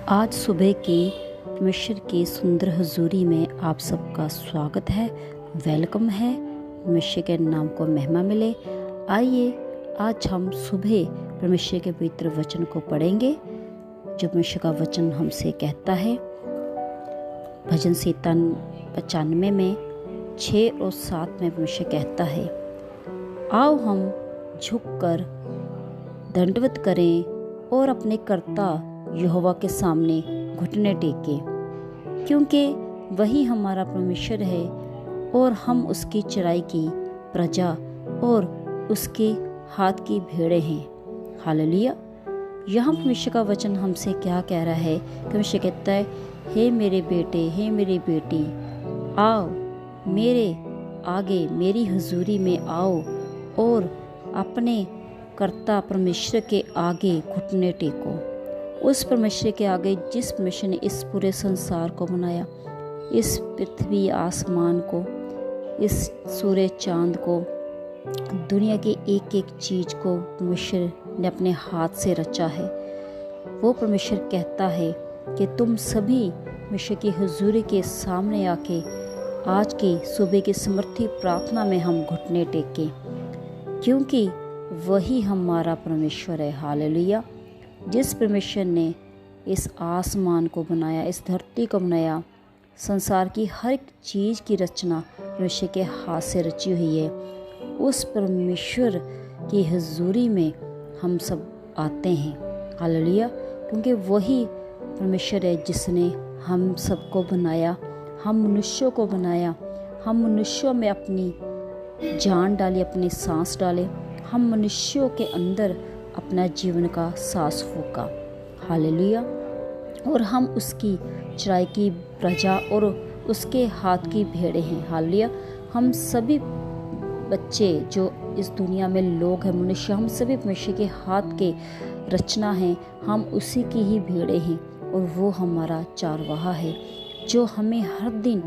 आज सुबह की परमेश्वर की सुंदर हजूरी में आप सबका स्वागत है, वेलकम है। परमेश्वर के नाम को महिमा मिले। आइए आज हम सुबह परमेश्वर के पवित्र वचन को पढ़ेंगे, जो परमेश्वर का वचन हमसे कहता है। भजन कीर्तन 95 में 6 और 7 में परमेश्वर कहता है, आओ हम झुककर दंडवत करें और अपने कर्ता यहोवा के सामने घुटने टेके, क्योंकि वही हमारा परमेश्वर है और हम उसकी चराई की प्रजा और उसके हाथ की भेड़ें हैं। हालेलुया। यहाँ परमेश्वर का वचन हमसे क्या कह रहा है? परमेश्वर कहता है, हे मेरे बेटे, हे मेरी बेटी, आओ मेरे आगे मेरी हजूरी में आओ और अपने कर्ता परमेश्वर के आगे घुटने टेको। उस परमेश्वर के आगे जिस परमेश्वर ने इस पूरे संसार को बनाया, इस पृथ्वी आसमान को, इस सूर्य चांद को, दुनिया की एक एक चीज को परमेश्वर ने अपने हाथ से रचा है। वो परमेश्वर कहता है कि तुम सभी परमेश्वर की हुजूरी के सामने आके आज की सुबह की समर्थी प्रार्थना में हम घुटने टेकें, क्योंकि वही हमारा परमेश्वर है। हालेलुया। जिस परमेश्वर ने इस आसमान को बनाया, इस धरती को बनाया, संसार की हर एक चीज़ की रचना परमेश्वर के हाथ से रची हुई है, उस परमेश्वर की हजूरी में हम सब आते हैं। हालेलुया। क्योंकि वही परमेश्वर है जिसने हम सबको बनाया, हम मनुष्यों को बनाया, हम मनुष्यों में अपनी जान डाली, अपनी सांस डाले, हम मनुष्यों के अंदर अपना जीवन का सांस फूका। हालेलुया। और हम उसकी चराई की प्रजा और उसके हाथ की भेड़ें हैं। हालेलुया। हम सभी बच्चे जो इस दुनिया में लोग हैं, मनुष्य, हम सभी परमेश्वर के हाथ के रचना हैं। हम उसी की ही भेड़ें हैं और वो हमारा चारवाहा है, जो हमें हर दिन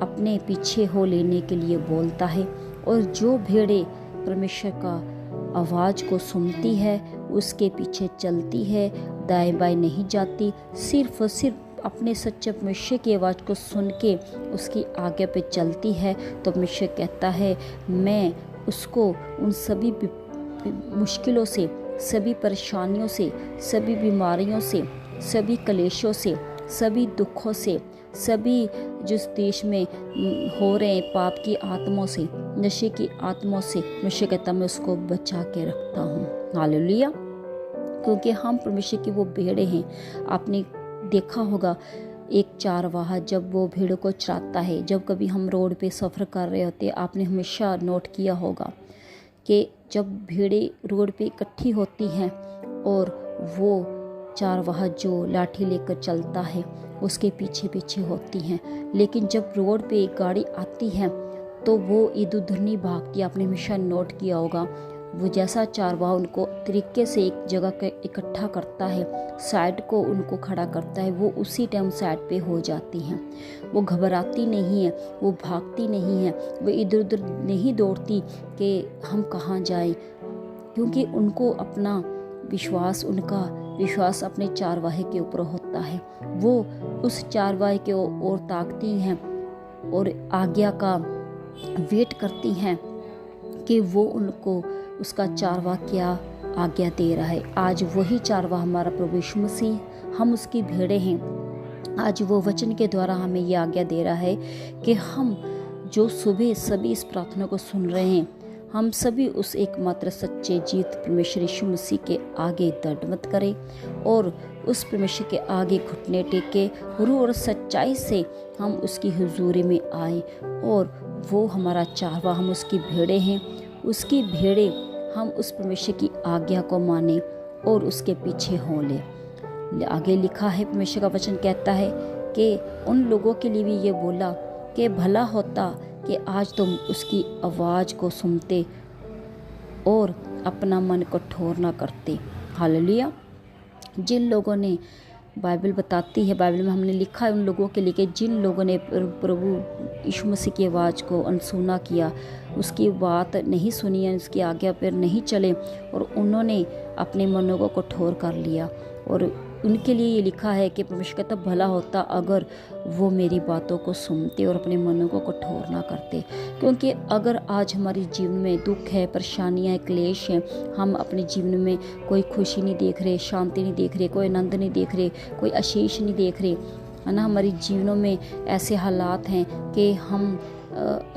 अपने पीछे हो लेने के लिए बोलता है। और जो भेड़ें परमेश्वर का आवाज़ को सुनती है, उसके पीछे चलती है, दाएं बाएं नहीं जाती, सिर्फ और सिर्फ अपने सच्चे परमेश्वर की आवाज़ को सुन के उसकी आगे पे चलती है, तो परमेश्वर कहता है, मैं उसको उन सभी मुश्किलों से, सभी परेशानियों से, सभी बीमारियों से, सभी कलेशों से, सभी दुखों से, सभी जिस देश में हो रहे पाप की आत्माओं से, नशे की आत्माओं से, परमेश्वर कहता मैं उसको बचा के रखता हूँ। हालेलुया। क्योंकि हम परमेश्वर की वो भेड़ें हैं। आपने देखा होगा एक चारवाहा जब वो भेड़ों को चराता है, जब कभी हम रोड पे सफ़र कर रहे होते, आपने हमेशा नोट किया होगा कि जब भेड़ें रोड पे इकट्ठी होती हैं और वो चारवाहा जो लाठी लेकर चलता है उसके पीछे पीछे होती हैं, लेकिन जब रोड पे एक गाड़ी आती है तो वो इधर उधर नहीं भागती। आपने हमेशा नोट किया होगा, वो जैसा चारवाहा उनको तरीके से एक जगह पे इकट्ठा करता है, साइड को उनको खड़ा करता है, वो उसी टाइम साइड पे हो जाती हैं। वो घबराती नहीं है, वो भागती नहीं है, वो इधर उधर नहीं दौड़ती कि हम कहाँ जाएं, क्योंकि उनको अपना विश्वास, उनका विश्वास अपने चारवाहे के ऊपर होता है। वो उस चारवाहे के ओर ताकती हैं और आज्ञा का वेट करती हैं कि वो उनको उसका चारवाहा क्या आज्ञा दे रहा है। आज वही चारवाहा हमारा प्रभु यीशु मसीह, हम उसकी भेड़ें हैं। आज वो वचन के द्वारा हमें ये आज्ञा दे रहा है कि हम जो सुबह सभी इस प्रार्थना को सुन रहे हैं, हम सभी उस एकमात्र सच्चे जीत परमेश्वर यीशु मसीह के आगे दंडवत करें और उस परमेश्वर के आगे घुटने टेके, रूह और सच्चाई से हम उसकी हुजूरी में आए। और वो हमारा चारवाहा, हम उसकी भेड़ें हैं, उसकी भेड़ें हम उस परमेश्वर की आज्ञा को माने और उसके पीछे हों ले। आगे लिखा है, परमेश्वर का वचन कहता है कि उन लोगों के लिए भी ये बोला कि भला होता कि आज तुम उसकी आवाज़ को सुनते और अपना मन कठोर ना करते। हालेलुया। जिन लोगों ने, बाइबल बताती है, बाइबल में हमने लिखा है उन लोगों के लिए कि जिन लोगों ने प्रभु यीशु मसीह की आवाज़ को अनसुना किया, उसकी बात नहीं सुनी है, उसकी आज्ञा पर नहीं चले और उन्होंने अपने मनों को कठोर कर लिया और उनके लिए ये लिखा है कि परमेश्वर कहता भला होता अगर वो मेरी बातों को सुनते और अपने मनों को कठोर ना करते। क्योंकि अगर आज हमारे जीवन में दुख है, परेशानियां है, क्लेश हैं, हम अपने जीवन में कोई खुशी नहीं देख रहे, शांति नहीं देख रहे, कोई आनंद नहीं देख रहे, कोई आशीष नहीं देख रहे, है ना, हमारे जीवनों में ऐसे हालात हैं कि हम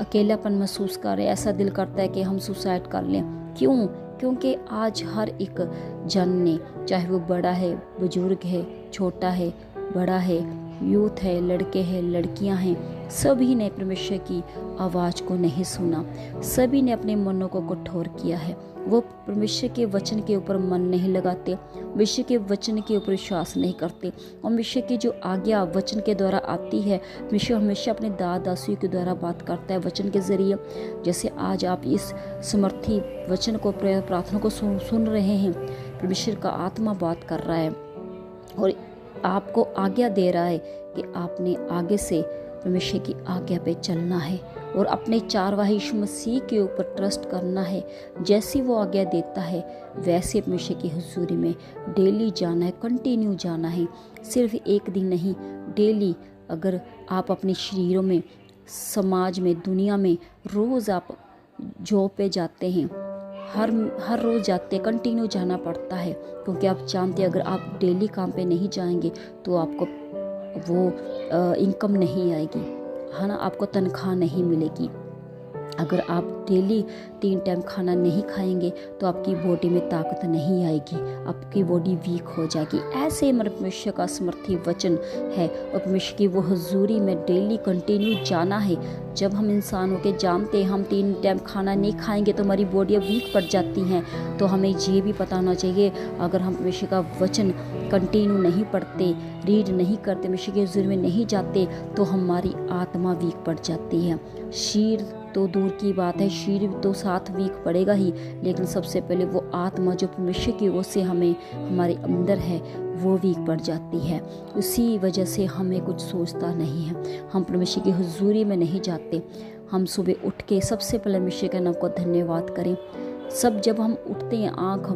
अकेलापन महसूस कर रहे हैं, ऐसा दिल करता है कि हम सुसाइड कर लें। क्यों? क्योंकि आज हर एक जन ने, चाहे वो बड़ा है, बुजुर्ग है, छोटा है, बड़ा है, यूथ है, लड़के हैं, लड़कियां हैं, सभी ने परमेश्वर की आवाज़ को नहीं सुना। सभी ने अपने मनों को कठोर किया है। वो परमेश्वर के वचन के ऊपर मन नहीं लगाते, परमेश्वर के वचन के ऊपर विश्वास नहीं करते। और परमेश्वर की जो आज्ञा वचन के द्वारा आती है, परमेश्वर हमेशा अपने दासियों के द्वारा बात करता है वचन के जरिए। जैसे आज आप इस समर्थी वचन को, प्रार्थना को सुन रहे हैं, परमेश्वर का आत्मा बात कर रहा है और आपको आज्ञा दे रहा है कि आपने आगे से परमेश्वर की आज्ञा पे चलना है और अपने चारवाही यीशु मसीह के ऊपर ट्रस्ट करना है। जैसी वो आज्ञा देता है वैसे परमेश्वर की हुजूरी में डेली जाना है, कंटिन्यू जाना है, सिर्फ एक दिन नहीं, डेली। अगर आप अपने शरीरों में, समाज में, दुनिया में रोज़ आप जॉब पे जाते हैं, हर रोज़ जाते, कंटिन्यू जाना पड़ता है, क्योंकि आप जानते हैं अगर आप डेली काम पे नहीं जाएंगे तो आपको वो इनकम नहीं आएगी, है ना, आपको तनख्वाह नहीं मिलेगी। अगर आप डेली 3 टाइम खाना नहीं खाएंगे तो आपकी बॉडी में ताकत नहीं आएगी, आपकी बॉडी वीक हो जाएगी। ऐसे हमारे परमेश्वर का समर्थी वचन है और परमेश्वर की वो हुजूरी में डेली कंटिन्यू जाना है। जब हम इंसान होके जानते हैं हम 3 टाइम खाना नहीं खाएंगे तो हमारी बॉडियाँ वीक पड़ जाती हैं, तो हमें ये भी पता होना चाहिए अगर हम परमेश्वर का वचन कंटिन्यू नहीं पढ़ते, रीड नहीं करते, परमेश्वर की हुजूरी में नहीं जाते तो हमारी आत्मा वीक पड़ जाती है। शरीर तो दूर की बात है, शरीर तो साथ वीक पड़ेगा ही, लेकिन सबसे पहले वो आत्मा जो परमेश्वर की ओर से हमें हमारे अंदर है वो वीक पड़ जाती है। उसी वजह से हमें कुछ सोचता नहीं है, हम परमेश्वर की हुजूरी में नहीं जाते। हम सुबह उठ के सबसे पहले परमेश्वर के नाम को धन्यवाद करें। सब जब हम उठते हैं, आँख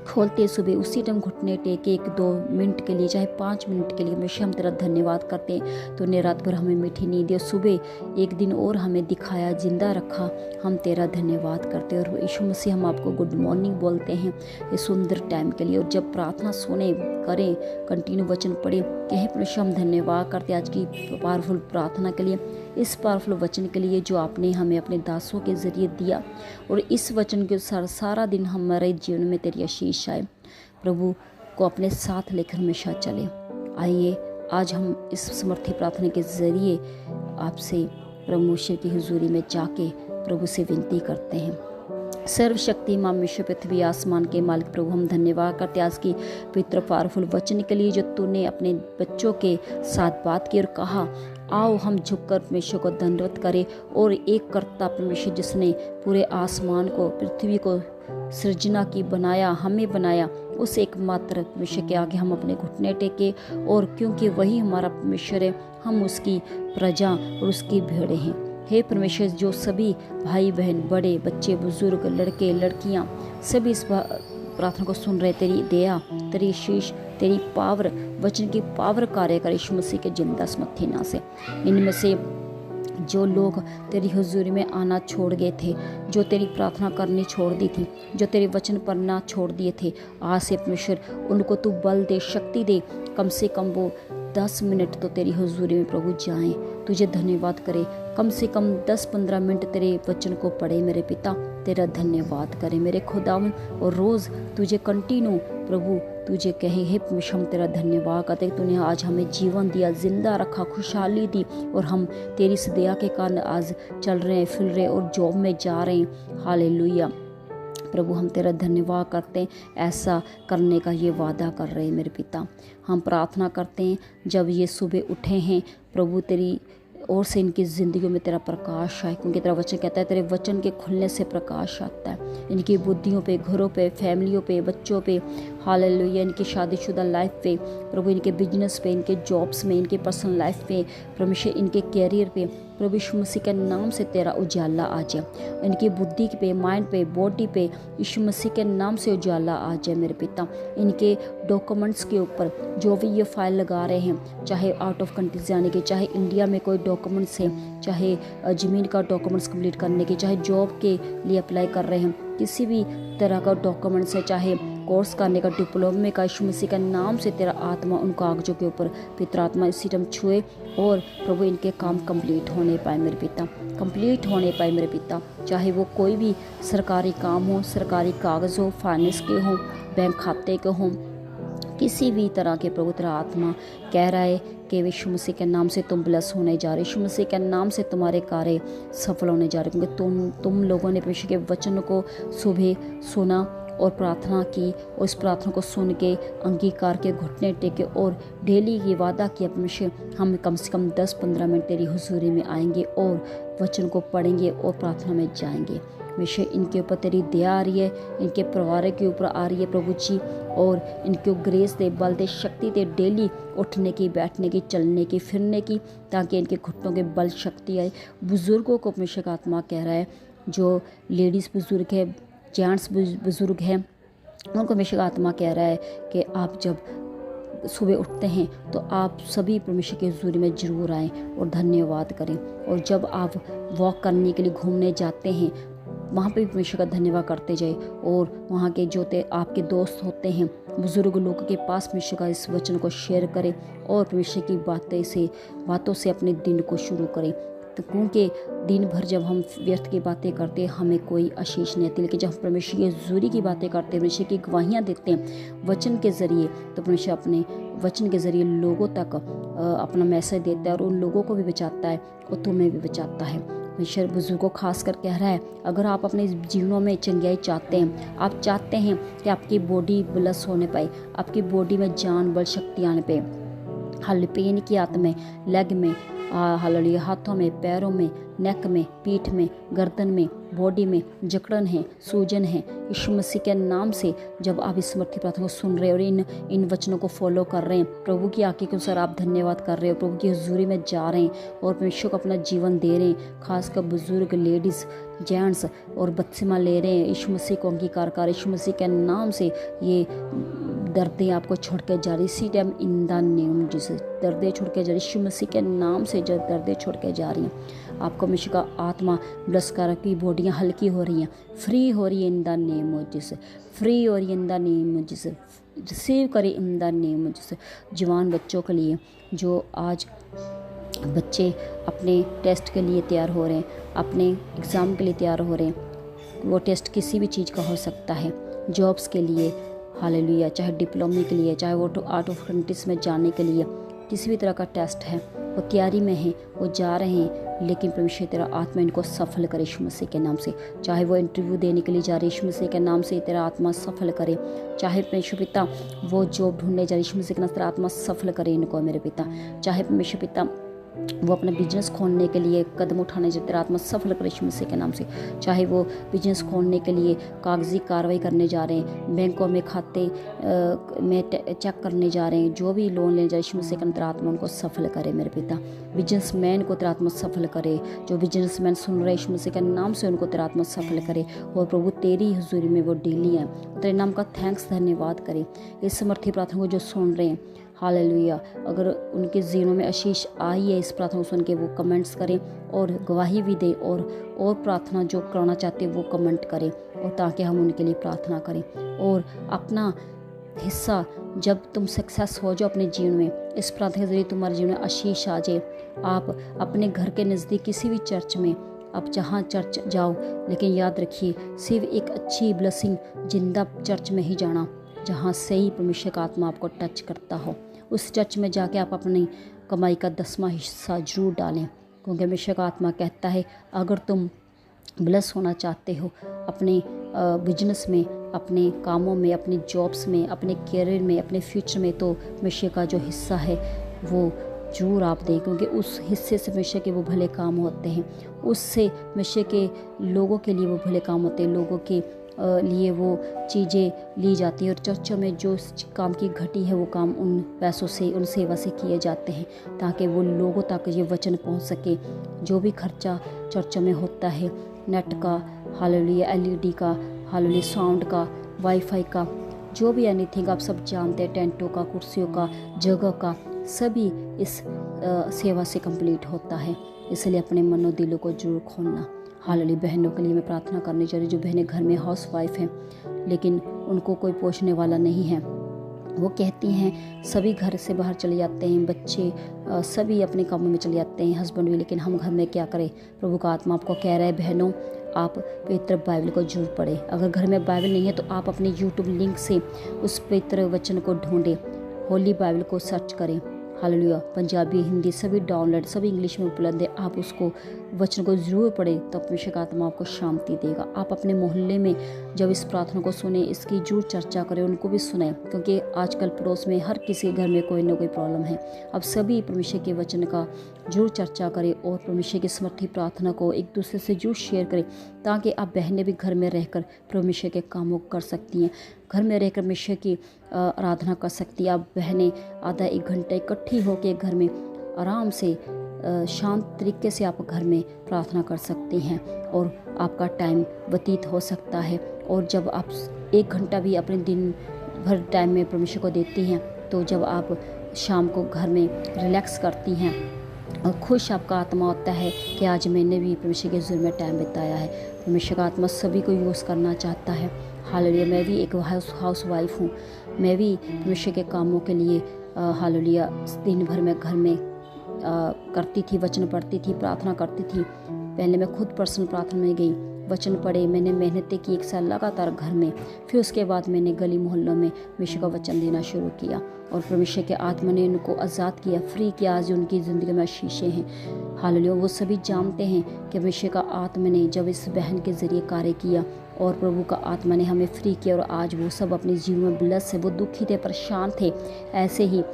खोलते सुबह, उसी टाइम घुटने टेके 1-2 मिनट के लिए, चाहे 5 मिनट के लिए, हमेशा हम तेरा धन्यवाद करते हैं। तूने रात भर हमें मीठी नींद दी और सुबह एक दिन और हमें दिखाया, जिंदा रखा, हम तेरा धन्यवाद करते हैं। और यीशु मसीह हम आपको गुड मॉर्निंग बोलते हैं इस सुंदर टाइम के लिए। और जब प्रार्थना सुने, करें, कंटिन्यू वचन पढ़े, कहे परमेश्वर हम धन्यवाद करते आज की पावरफुल प्रार्थना के लिए, इस पावरफुल वचन के लिए जो आपने हमें अपने दासों के जरिए दिया। और इस वचन के सारा दिन हमारे जीवन में तेरी आशीष आए, प्रभु को अपने साथ लेकर हमेशा चले। आइए आज हम इस समर्थी प्रार्थना के जरिए आपसे परमेश्वर की हुजूरी में जाके प्रभु से विनती करते हैं। सर्वशक्ति मां विश्व पृथ्वी आसमान के मालिक प्रभु, हम धन्यवाद करते आज की पवित्र पावरफुल वचन के लिए जो तूने अपने बच्चों के साथ बात की और कहा आओ हम झुककर परमेश्वर को दंडवत करें। और एक कर्ता परमेश्वर जिसने पूरे आसमान को, पृथ्वी को सृजना की, बनाया, हमें बनाया, उस एकमात्र परमेश्वर के आगे हम अपने घुटने टेके। और क्योंकि वही हमारा परमेश्वर है, हम उसकी प्रजा और उसकी भेड़े हैं। हे परमेश्वर, जो सभी भाई बहन, बड़े बच्चे, बुजुर्ग, लड़के लड़कियां सभी इस प्रार्थना को सुन रहे, तेरी दया, तेरी शीश, तेरी पावर, वचन की पावर कार्य करे यीशु मसीह के जिंदा समर्थी नाम से। इनमें से जो लोग तेरी हुजूरी में आना छोड़ गए थे, जो तेरी प्रार्थना करनी छोड़ दी थी, जो तेरे वचन पढ़ना छोड़ दिए थे, आज से परमेश्वर उनको तू बल दे, शक्ति दे, कम से कम वो 10 मिनट तो तेरी हुजूरी में प्रभु जाएं, तुझे धन्यवाद करे, कम से कम 10-15 मिनट तेरे वचन को पढ़े मेरे पिता, तेरा धन्यवाद करे मेरे खुदावन। और रोज़ तुझे कंटिन्यू प्रभु तुझे कहे हे परमेश्वर, हम तेरा धन्यवाद करते, तूने आज हमें जीवन दिया, जिंदा रखा, खुशहाली दी और हम तेरी इस दया के कारण आज चल रहे हैं, फिर रहे और जॉब में जा रहे हैं। हालेलुया प्रभु, हम तेरा धन्यवाद करते हैं, ऐसा करने का ये वादा कर रहे हैं मेरे पिता। हम प्रार्थना करते हैं जब ये सुबह उठे हैं प्रभु, तेरी ओर से इनकी ज़िंदगियों में तेरा प्रकाश आए, क्योंकि तेरा वचन कहता है तेरे वचन के खुलने से प्रकाश आता है। इनकी बुद्धियों पे, घरों पे, फैमिलियों पे, बच्चों पे, हालेलुया। इनकी शादीशुदा लाइफ पे प्रभु, इनके बिजनेस पे, इनके जॉब्स में, इनके पर्सनल लाइफ पे, परमेश्वर इनके कैरियर पे प्रभु यीशु मसीह के नाम से तेरा उजाला आ जाए। इनकी बुद्धि पे, माइंड पे, बॉडी पे यीशु मसीह के नाम से उजाला आ जाए मेरे पिता। इनके डॉक्यूमेंट्स के ऊपर जो भी ये फाइल लगा रहे हैं, चाहे आउट ऑफ कंट्री जाने के, चाहे इंडिया में कोई डॉक्यूमेंट्स है, चाहे ज़मीन का डॉक्यूमेंट्स कंप्लीट करने के, चाहे जॉब के लिए अप्लाई कर रहे हैं, किसी भी तरह का डॉक्यूमेंट्स है, चाहे कोर्स करने का, डिप्लोमे का, यीशु मसीह का नाम से तेरा आत्मा उन कागजों के ऊपर पिता आत्मा इसी टाइम छुए और प्रभु इनके काम कंप्लीट होने पाए मेरे पिता, कंप्लीट होने पाए मेरे पिता। चाहे वो कोई भी सरकारी काम हो, सरकारी कागज़ हो, फाइनेंस के हों, बैंक खाते के हों, किसी भी तरह के प्रभु तेरा आत्मा कह रहा है कि यीशु मसीह के नाम से तुम ब्लेस होने जा रहे, यीशु मसीह के नाम से तुम्हारे कार्य सफल होने जा रहे, क्योंकि तुम लोगों ने परमेश्वर के वचन को सुबह सुना और प्रार्थना की, और इस प्रार्थना को सुन के अंगीकार के घुटने टेके और डेली ये वादा किया परमेश्वर हम कम से कम 10-15 मिनट तेरी हुजूरी में आएंगे और वचन को पढ़ेंगे और प्रार्थना में जाएंगे। हमेशा इनके ऊपर तेरी दया आ रही है, इनके परिवार के ऊपर आ रही है प्रभु जी, और इनको ग्रेस दे, बल दे, शक्ति दे डेली उठने की, बैठने की, चलने की, फिरने की, ताकि इनके घुटनों के बल शक्ति आए। बुज़ुर्गों को परमेश्वर का आत्मा कह रहा है, जो लेडीज़ बुज़ुर्ग है, जेंट्स बुज़ुर्ग हैं, उनको परमेश्वर का आत्मा कह रहा है कि आप जब सुबह उठते हैं तो आप सभी परमेश्वर के हुजूरी में ज़रूर आएँ और धन्यवाद करें, और जब आप वॉक करने के लिए घूमने जाते हैं वहाँ पे भी परमेश्वर का धन्यवाद करते जाए, और वहाँ के जो आपके दोस्त होते हैं, बुज़ुर्ग लोगों के पास परमेश्वर का इस वचन को शेयर करें और परमेश्वर की बातों से अपने दिन को शुरू करें। तो क्योंकि दिन भर जब हम व्यर्थ की बातें करते हैं हमें कोई आशीष नहीं आती, लेकिन जब हम परमेश्वर की हज़ूरी की बातें करते हैं, परमेश्वर की गवाहियाँ देते हैं वचन के ज़रिए, तो परमेश्वर अपने वचन के ज़रिए लोगों तक अपना मैसेज देता है और उन लोगों को भी बचाता है और तुम्हें भी बचाता है। परमेश्वर बुजुर्गों खास कर कह रहा है, अगर आप अपने जीवनों में चंगाई चाहते हैं, आप चाहते हैं कि आपकी बॉडी ब्लस होने पाए, आपकी बॉडी में जान बल शक्ति आने पे, हल पेन की आत्मा में, लेग में, हालेलुया, हाथों में, पैरों में, नेक में, पीठ में, गर्दन में, बॉडी में जकड़न है, सूजन है, यीशु मसीह के नाम से जब आप इस समर्थी प्रार्थना को सुन रहे हो और इन वचनों को फॉलो कर रहे हैं, प्रभु की आंखें के अनुसार आप धन्यवाद कर रहे हो, प्रभु की हुजूरी में जा रहे हैं और परमेश्वर को अपना जीवन दे रहे हैं, खासकर बुजुर्ग, लेडीज़, जेंट्स और बपतिस्मा ले रहे हैं, यीशु मसीह को अंगीकार कर, यीशु मसीह के नाम से ये दर्दें आपको छोड़ के जा रही, इसी टाइम इन द नेम जिसे दर्दें छोड़ के जा रही, यीशु मसीह के नाम से जो दर्दें छोड़ के जा रही हैं, आपको परमेश्वर का आत्मा ब्लेस कर, की बॉडियाँ हल्की हो रही हैं, फ्री हो रही है इन द नेम जिसे, फ्री हो रही है इन द नेम जिसे, रिसीव करें इन द नेम जिसे। जवान बच्चों के लिए जो आज बच्चे अपने टेस्ट के लिए तैयार हो रहे हैं, अपने एग्ज़ाम के लिए तैयार हो रहे हैं, वो टेस्ट किसी भी चीज़ का हो सकता है, जॉब्स के लिए, हालेलुया, चाहे डिप्लोमे के लिए, चाहे वो आउट ऑफ कंट्रीज में जाने के लिए, किसी भी तरह का टेस्ट है, वो तैयारी में है, वो जा रहे हैं, लेकिन परमेश्वर तेरा आत्मा इनको सफल करे यीशु मसीह के नाम से। चाहे वो इंटरव्यू देने के लिए जा रहे, यीशु मसीह के नाम से तेरा आत्मा सफल करे। चाहे परमेश्वर पिता वो जॉब ढूंढने जा रहे, यीशु मसीह के नाम से तेरा आत्मा सफल करे इनको मेरे पिता। चाहे परमेश्वर पिता वो अपना बिजनेस खोलने के लिए कदम उठाने जाते, तेरा आत्मा सफल करे यीशु मसीह के नाम से। चाहे वो बिजनेस खोलने के लिए कागजी कार्रवाई करने जा रहे हैं, बैंकों में खाते में चेक करने जा रहे हैं, जो भी लोन लेने जा रहे, यीशु मसीह का तेरा आत्मा उनको सफल करे मेरे पिता। बिजनेसमैन को तेरा आत्मा सफल करे, जो बिजनेसमैन सुन रहे यीशु मसीह के नाम से उनको तेरा आत्मा सफल करे, और प्रभु तेरी हुजूरी में वो डेली है, तेरे नाम का थैंक्स धन्यवाद करे। इस समर्थी प्रार्थना को जो सुन रहे हैं, हालेलुया, अगर उनके जीवनों में आशीष आई है इस प्रार्थना को सुन के, वो कमेंट्स करें और गवाही भी दें, और प्रार्थना जो कराना चाहते हैं वो कमेंट करें, और ताकि हम उनके लिए प्रार्थना करें। और अपना हिस्सा जब तुम सक्सेस हो जाओ अपने जीवन में, इस प्रार्थना के जरिए तुम्हारे जीवन में आशीष आ जाए। आप अपने घर के नज़दीक किसी भी चर्च में, आप जहाँ चर्च जाओ, लेकिन याद रखिए सिर्फ एक अच्छी ब्लेसिंग जिंदा चर्च में ही जाना, जहाँ से ही परमेश्वर का आत्मा आपको टच करता हो। उस चर्च में जाके आप अपनी कमाई का 10वां हिस्सा जरूर डालें, क्योंकि परमेश्वर का आत्मा कहता है अगर तुम ब्लेस होना चाहते हो अपने बिजनेस में, अपने कामों में, अपने जॉब्स में, अपने कैरियर में, अपने फ्यूचर में, तो परमेश्वर का जो हिस्सा है वो जरूर आप दें, क्योंकि उस हिस्से से परमेश्वर के वो भले काम होते हैं, उससे परमेश्वर के लोगों के लिए वो भले काम होते हैं, लोगों के लिए वो चीज़ें ली जाती हैं और चर्चों में जो काम की घटी है वो काम उन पैसों से, उन सेवा से किए जाते हैं ताकि वो लोगों तक ये वचन पहुंच सके। जो भी खर्चा चर्चों में होता है, नेट का, हालेलुया, LED का, हालेलुया, साउंड का, वाईफाई का, जो भी एनीथिंग आप सब जानते हैं, टेंटों का, कुर्सियों का, जगह का, सभी इस सेवा से कंप्लीट होता है। इसलिए अपने मनो दिलों को जरूर खोलना। हालेलुया। बहनों के लिए मैं प्रार्थना करनी चाहिए जो बहनें घर में हाउस वाइफ हैं लेकिन उनको कोई पोषने वाला नहीं है। वो कहती हैं सभी घर से बाहर चले जाते हैं, बच्चे सभी अपने कामों में चले जाते हैं, हस्बैंड भी, लेकिन हम घर में क्या करें। प्रभु का आत्मा आपको कह रहा है बहनों, आप पवित्र बाइबल को जरूर पढ़ें। अगर घर में बाइबल नहीं है तो आप अपने यूट्यूब लिंक से उस पवित्र वचन को ढूंढें, होली बाइबल को सर्च करें। हालेलुया। पंजाबी, हिंदी सभी डाउनलोड, सभी इंग्लिश में उपलब्ध है। आप उसको वचन को जरूर पढ़ें तो परमेश्वर का आत्मा आपको शांति देगा। आप अपने मोहल्ले में जब इस प्रार्थना को सुने, इसकी जरूर चर्चा करें, उनको भी सुने, क्योंकि आजकल पड़ोस में हर किसी घर में कोई ना कोई प्रॉब्लम है। अब सभी परमेश्वर के वचन का जरूर चर्चा करें और परमेश्वर की समर्थी प्रार्थना को एक दूसरे से जरूर शेयर करें ताकि आप बहनें भी घर में रहकर परमेश्वर के कामों को कर सकती हैं, घर में रहकर परमेश्वर की आराधना कर सकती है। आप बहनें आधा 1 घंटा इकट्ठी होकर घर में आराम से शांत तरीके से आप घर में प्रार्थना कर सकती हैं और आपका टाइम व्यतीत हो सकता है। और जब आप 1 घंटा भी अपने दिन भर टाइम में परमेश्वर को देती हैं तो जब आप शाम को घर में रिलैक्स करती हैं और खुश आपका आत्मा होता है कि आज मैंने भी परमेश्वर के हुजूर में टाइम बिताया है। परमेश्वर का आत्मा सभी को यूज़ करना चाहता है। हालेलुया। मैं भी एक हाउस वाइफ हूँ, मैं भी परमेश्वर के कामों के लिए हालेलुया दिन भर में घर में करती थी, वचन पढ़ती थी, प्रार्थना करती थी। पहले मैं खुद पर्सनल प्रार्थना में गई, वचन पढ़े, मैंने मेहनतें की 1 साल लगातार घर में। फिर उसके बाद मैंने गली मोहल्लों में परमेश्वर का वचन देना शुरू किया और परमेश्वर के आत्मा ने उनको आज़ाद किया, फ्री किया। आज उनकी ज़िंदगी में शीशे हैं। हालेलुया। वो सभी जानते हैं कि परमेश्वर का आत्मा ने जब इस बहन के ज़रिए कार्य किया और प्रभु का आत्मा ने हमें फ्री किया और आज वो सब अपने जीवन में ब्लेस है। वो दुखी थे, परेशान थे। ऐसे ही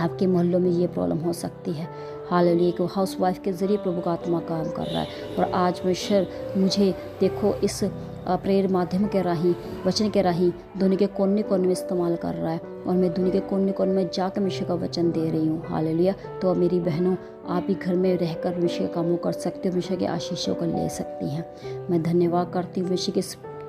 आपके मोहल्लों में ये प्रॉब्लम हो सकती है। हालेलुया। एक हाउस वाइफ के ज़रिए प्रभु का आत्मा काम कर रहा है और आज परमेश्वर मुझे देखो इस प्रेयर माध्यम के राही, वचन के राही दुनिया के कोने कोने में इस्तेमाल कर रहा है और मैं दुनिया के कोने कोने में जाकर परमेश्वर का वचन दे रही हूँ। हालेलुया। तो मेरी बहनों, आप भी घर में रहकर परमेश्वर के कामों कर सकते हो, परमेश्वर के आशीषों को ले सकती हैं। मैं धन्यवाद करती हूँ परमेश्वर की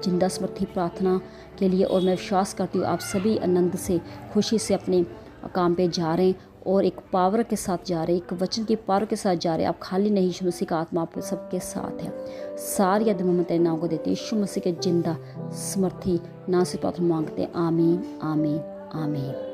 जिंदा समर्थी प्रार्थना के लिए और मैं विश्वास करती हूँ आप सभी आनंद से, खुशी से अपने काम पे जा रहे हैं और एक पावर के साथ जा रहे हैं, एक वचन की पावर के साथ जा रहे हैं। आप खाली नहीं, यीशु मसीह का आत्मा आप सबके साथ है। सारी आदमी तेरे नाम को देते हैं, यीशु मसीह के जिंदा समर्थी नाम से प्रार्थना मांगते हैं। आमीन, आमीन, आमीन।